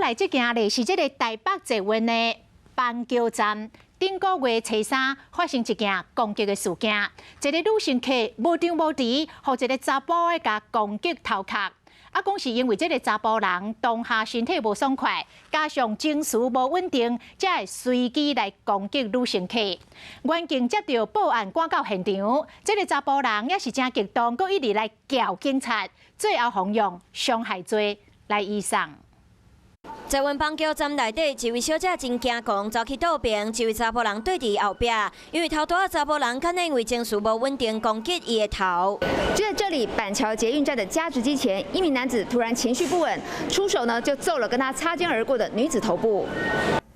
来这件咧是这个台北捷运的邦桥站，顶个月初3发生一件攻击的事件，一个女乘客无张无弛，互一个查甫的甲攻击头壳。讲是因为这个查甫人当下身体无爽快，加上情绪无稳定，才会随机来攻击女乘客。原警接到报案赶到现场，这个查甫人也是真激动，佮一直来叫警察，最后奉用伤害罪来移送。在阮邦桥站内底，一位小姐真惊狂，走去倒边，一位查甫人对伫后壁，因为头大查甫人可能因为情绪无稳定，攻击伊的头。就在这里，板桥捷运站的加值机前，一名男子突然情绪不稳，出手呢就揍了跟他擦肩而过的女子头部。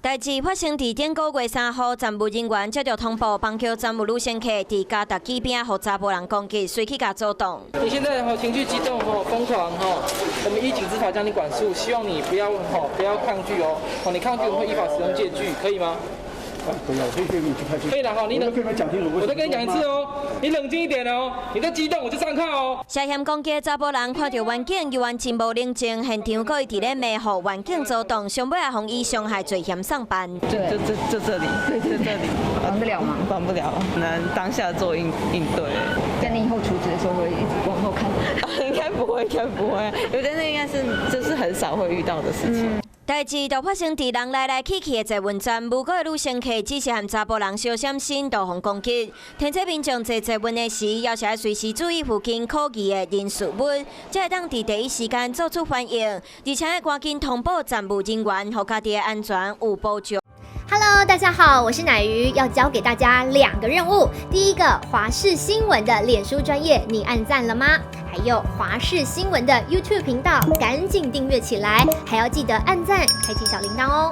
代志发生伫顶个月3号，站务人员接到通报，邦桥站务女乘客伫加达机边，互查甫人攻击，随去甲走动。你现在情绪激动疯狂我们依警执法将你管束，希望你不要抗拒你抗拒我们会依法使用戒具，可以吗？可以了，可以了你冷，我再跟你讲一次你冷静一点你再激动我就上铐涉嫌攻击的查甫人看到员警依然真无冷静，现场搁一直咧骂，互员警走动，上尾也互以伤害罪嫌上班。就这里，对，就这里，帮得了吗？帮不了，能当下做应对。跟你以后处置的时候会一直往后看？应该不会，我觉得那应该是这是很少会遇到的事情。代志就发生伫人来去的捷运站，无过的女乘客只是和查甫人小闪身，就互攻击。天车民众坐捷运的时，要是要随时注意附近可疑的人事物，才会当伫第一时间做出反应，而且要赶紧通报站务人员，互家己的安全有保障。Hello， 大家好，我是乃瑜，要教给大家2个任务。第一个，华视新闻的脸书专页，你按赞了吗？还有华视新闻的 YouTube 频道，赶紧订阅起来，还要记得按赞，开启小铃铛哦。